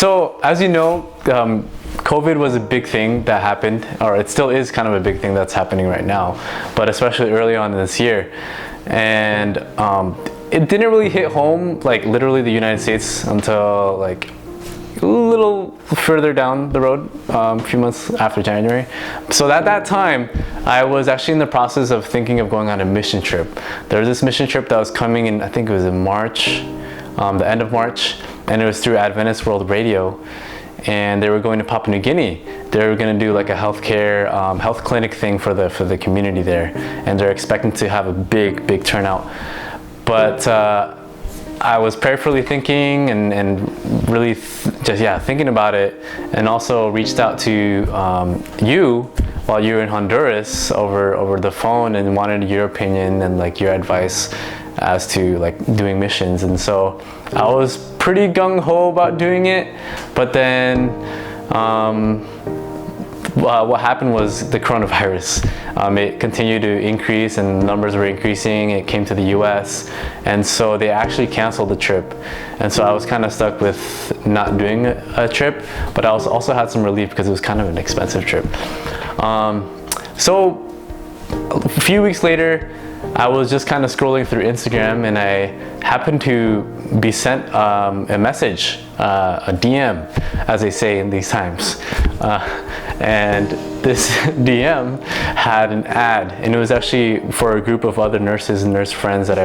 So as you know, COVID was a big thing that happened, or it still is kind of a big thing that's happening right now, but especially early on in this year. And it didn't really hit home, like literally the United States, until like a little further down the road, a few months after January. So at that time, I was actually in the process of thinking of going on a mission trip. There was this mission trip that was coming in, I think it was in March, the end of March, and it was through Adventist World Radio. And they were going to Papua New Guinea. They were going to do like a health clinic thing for the community there, and they're expecting to have a big turnout. But I was prayerfully thinking and really thinking about it, and also reached out to you while you were in Honduras over the phone, and wanted your opinion and like your advice as to like doing missions. And so I was pretty gung-ho about doing it, but then what happened was the coronavirus. It continued to increase, and numbers were increasing. It came to the US, and so they actually canceled the trip. And so I was kind of stuck with not doing a trip, but I also had some relief because it was kind of an expensive trip. So a few weeks later, I was just kind of scrolling through Instagram, and I happened to be sent a message, a DM, as they say in these times. And this DM had an ad, and it was actually for a group of other nurses and nurse friends that I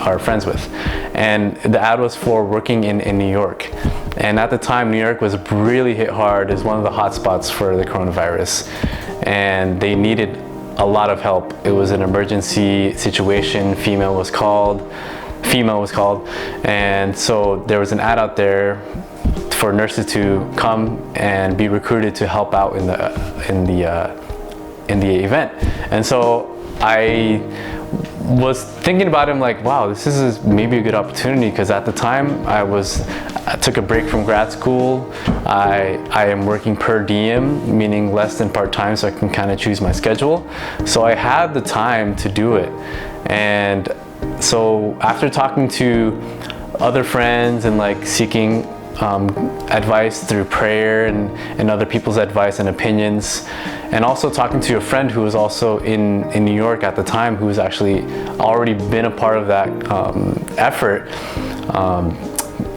are friends with. And the ad was for working in New York. And at the time, New York was really hit hard. It was one of the hot spots for the coronavirus, and they needed a lot of help. It was an emergency situation. FEMA was called, and so there was an ad out there for nurses to come and be recruited to help out in the event. And so I was thinking about it, like, wow, this is maybe a good opportunity, because at the time I took a break from grad school. I am working per diem, meaning less than part-time, so I can kind of choose my schedule. So I had the time to do it. And so after talking to other friends and like seeking advice through prayer and other people's advice and opinions, and also talking to a friend who was also in New York at the time, who was actually already been a part of that effort,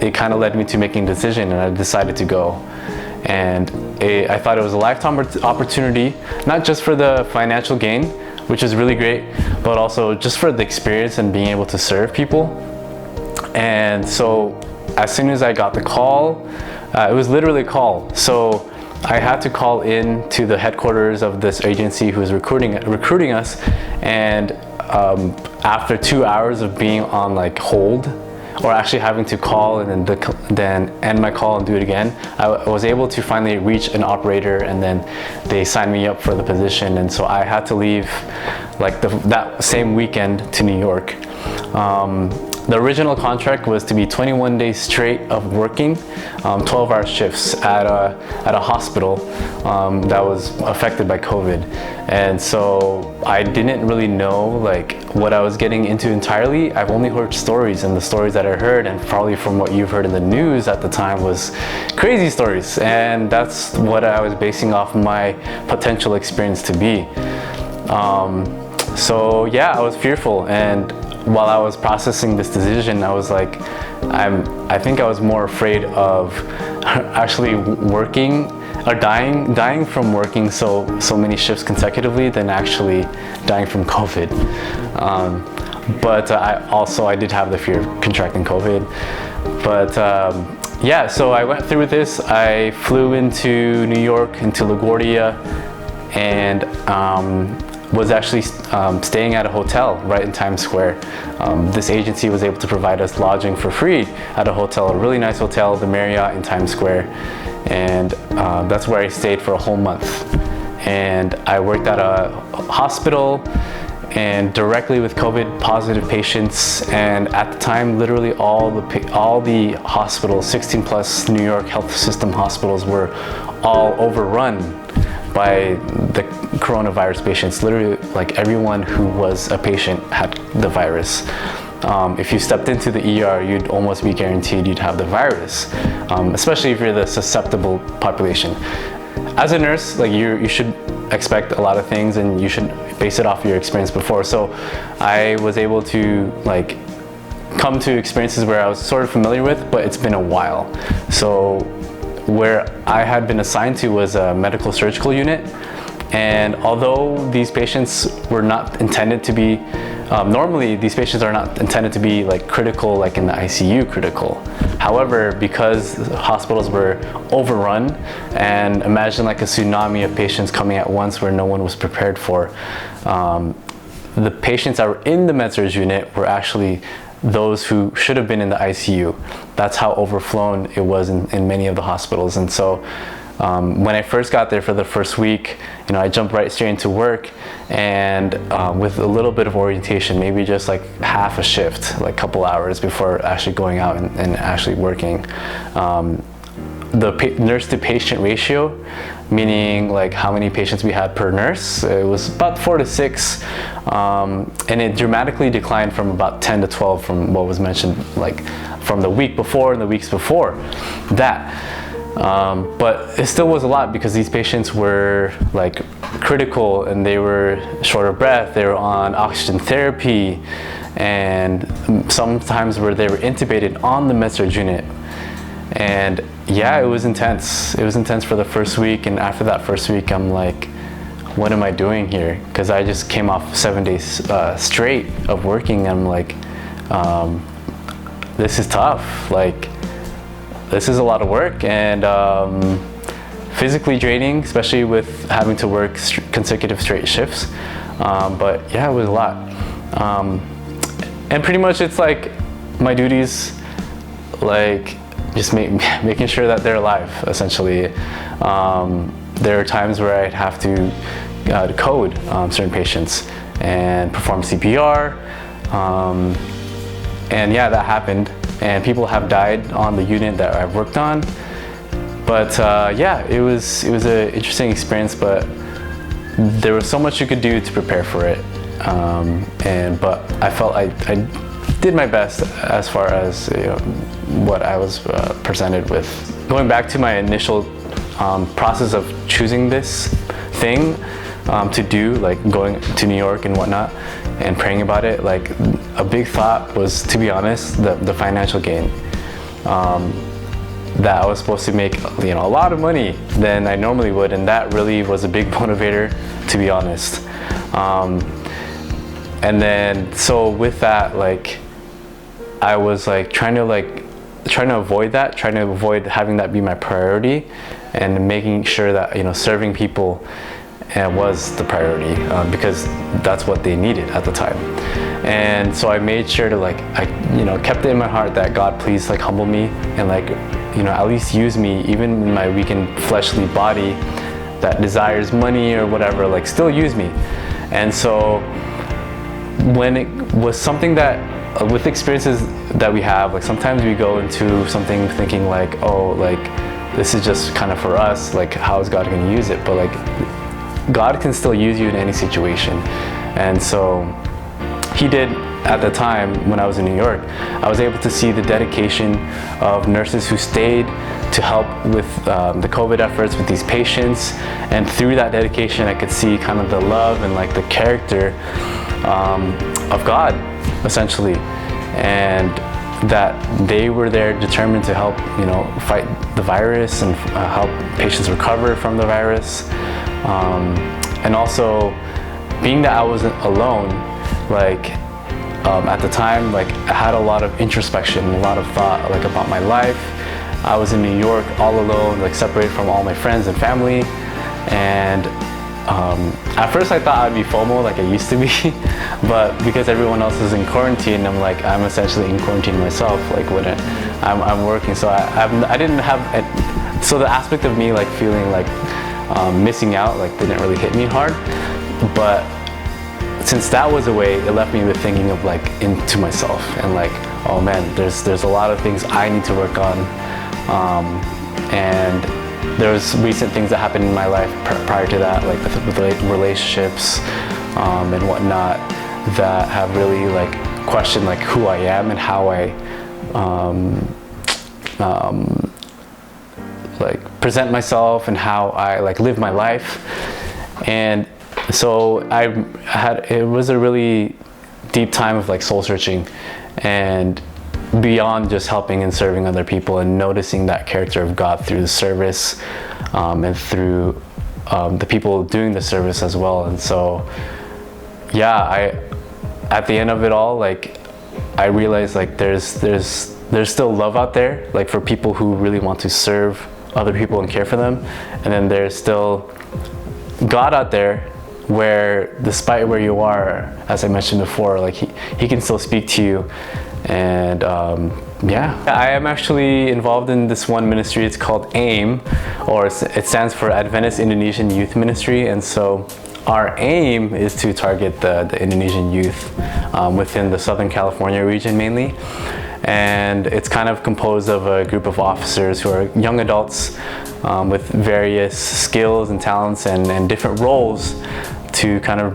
it kind of led me to making a decision, and I decided to go. And I thought it was a lifetime opportunity, not just for the financial gain, which is really great, but also just for the experience and being able to serve people. And so as soon as I got the call, it was literally a call. So I had to call in to the headquarters of this agency who was recruiting us. And after 2 hours of being on like hold, or actually having to call and then end my call and do it again, I was able to finally reach an operator, and then they signed me up for the position. And so I had to leave like that same weekend to New York. The original contract was to be 21 days straight of working, 12-hour shifts at a hospital that was affected by COVID. And so I didn't really know like what I was getting into entirely. I've only heard stories, and the stories that I heard, and probably from what you've heard in the news at the time, was crazy stories. And that's what I was basing off my potential experience to be. So yeah, I was fearful, and while I was processing this decision, I was like, I think I was more afraid of actually working or dying from working so many shifts consecutively than actually dying from COVID. But I did have the fear of contracting COVID. But yeah, so I went through with this. I flew into New York, into LaGuardia, and was actually staying at a hotel right in Times Square. This agency was able to provide us lodging for free at a hotel, a really nice hotel, the Marriott in Times Square. And that's where I stayed for a whole month. And I worked at a hospital and directly with COVID positive patients. And at the time, literally all the hospitals, 16 plus New York health system hospitals, were all overrun by the coronavirus patients. Literally, like everyone who was a patient had the virus. if you stepped into the ER, you'd almost be guaranteed you'd have the virus, especially if you're the susceptible population. As a nurse, like you should expect a lot of things, and you should base it off your experience before. So I was able to like come to experiences where I was sort of familiar with, but it's been a while. So where I had been assigned to was a medical surgical unit. And although these patients were not intended to be, normally these patients are not intended to be like critical, like in the ICU critical. However, because hospitals were overrun, and imagine like a tsunami of patients coming at once where no one was prepared for, the patients that were in the med-surg unit were actually those who should have been in the ICU. That's how overflown it was in many of the hospitals. And so when I first got there for the first week, I jumped right straight into work, and with a little bit of orientation, maybe just like half a shift, like a couple hours before actually going out and actually working. The nurse to patient ratio, meaning like how many patients we had per nurse, it was about 4 to 6, and it dramatically declined from about 10 to 12 from what was mentioned like from the week before and the weeks before that. But it still was a lot because these patients were like critical, and they were short of breath, they were on oxygen therapy, and sometimes they were intubated on the med-surg unit. And yeah, it was intense. It was intense for the first week, and after that first week, I'm like, what am I doing here? Because I just came off 7 days straight of working. I'm like, this is tough. Like, this is a lot of work, and physically draining, especially with having to work consecutive straight shifts. But yeah, it was a lot. And pretty much it's like my duties, like just making sure that they're alive, essentially. There are times where I'd have to code certain patients and perform CPR. And yeah, that happened. And people have died on the unit that I've worked on. But yeah, it was an interesting experience, but there was so much you could do to prepare for it. But I felt I did my best as far as what I was presented with. Going back to my initial process of choosing this thing to do, like going to New York and whatnot, and praying about it, like a big thought was, to be honest, the financial gain. That I was supposed to make a lot of money than I normally would, and that really was a big motivator, to be honest. And then so with that, like I was like trying to avoid that, trying to avoid having that be my priority, and making sure that serving people was the priority, because that's what they needed at the time. And so I made sure to I kept it in my heart that God, please humble me, and at least use me, even in my weakened fleshly body that desires money or whatever, still use me. And so when it was something that with experiences that we have, sometimes we go into something thinking this is just kind of for us, how is God going to use it? But God can still use you in any situation. And so he did. At the time when I was in New York, I was able to see the dedication of nurses who stayed to help with the COVID efforts with these patients. And through that dedication, I could see kind of the love and the character of God, essentially. And that they were there determined to help, fight the virus and help patients recover from the virus. And also, being that I wasn't alone, at the time, I had a lot of introspection, a lot of thought, about my life. I was in New York all alone, separated from all my friends and family. And at first I thought I'd be FOMO like I used to be, but because everyone else is in quarantine, I'm essentially in quarantine myself, when I'm working. So I didn't have, so the aspect of me feeling missing out didn't really hit me hard. But since that was away, it left me with thinking of into myself and oh man, there's a lot of things I need to work on. And there's recent things that happened in my life prior to that, with relationships and whatnot, that have really question like who I am and how I like present myself and how I like live my life. And so it was a really deep time of like soul searching, and beyond just helping and serving other people, and noticing that character of God through the service, and through the people doing the service as well. And so yeah, at the end of it all, like I realized like there's still love out there, like for people who really want to serve other people and care for them. And then there's still God out there, where despite where you are, as I mentioned before, like he can still speak to you. And yeah, I am actually involved in this one ministry. It's called AIM, or it stands for Adventist Indonesian Youth Ministry. And so our aim is to target the Indonesian youth within the Southern California region mainly. And it's kind of composed of a group of officers who are young adults with various skills and talents and different roles to kind of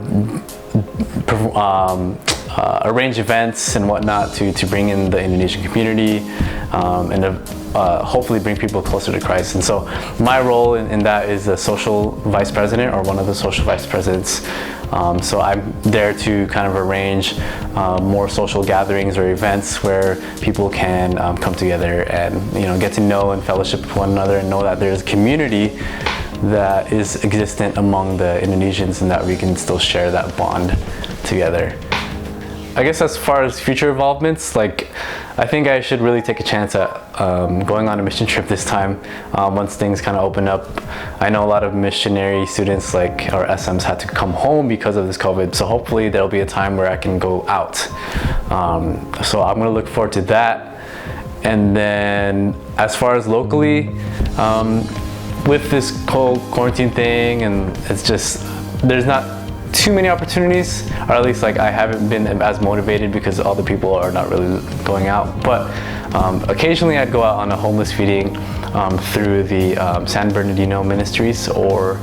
arrange events and whatnot to bring in the Indonesian community and hopefully bring people closer to Christ. And so my role in that is a social vice president, or one of the social vice presidents. So I'm there to kind of arrange more social gatherings or events where people can come together and get to know and fellowship with one another, and know that there's a community that is existent among the Indonesians, and that we can still share that bond together. I guess as far as future involvements, like I think I should really take a chance at going on a mission trip this time once things kind of open up. I know a lot of missionary students, like our SMs, had to come home because of this COVID, so hopefully there'll be a time where I can go out. So I'm gonna look forward to that. And then as far as locally, with this whole quarantine thing, and it's just, there's not too many opportunities, or at least like I haven't been as motivated because all the people are not really going out. But occasionally I'd go out on a homeless feeding through the San Bernardino Ministries, or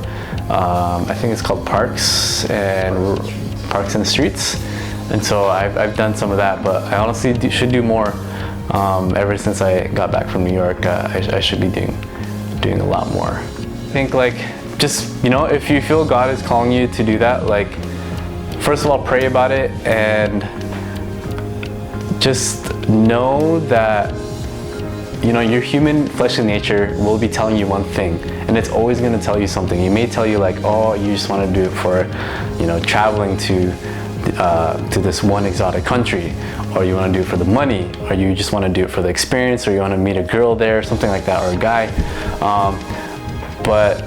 I think it's called Parks and Streets. And so I've done some of that, but I honestly should do more. Ever since I got back from New York, I should be doing a lot more. I think like just, if you feel God is calling you to do that, like first of all, pray about it, and just know that your human fleshly nature will be telling you one thing, and it's always going to tell you something. It may tell you like, oh, you just want to do it for traveling to this one exotic country, or you want to do it for the money, or you just want to do it for the experience, or you want to meet a girl there, something like that, or a guy. But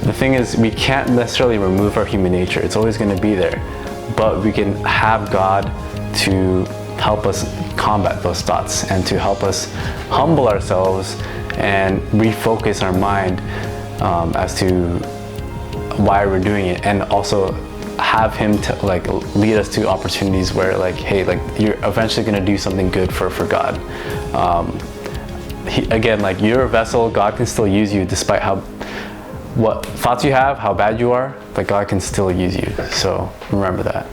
the thing is, we can't necessarily remove our human nature. It's always going to be there, but we can have God to help us combat those thoughts, and to help us humble ourselves and refocus our mind as to why we're doing it, and also have Him to like lead us to opportunities where like, hey, like you're eventually going to do something good for God. Again, like you're a vessel. God can still use you despite what thoughts you have, how bad you are, but God can still use you. So remember that.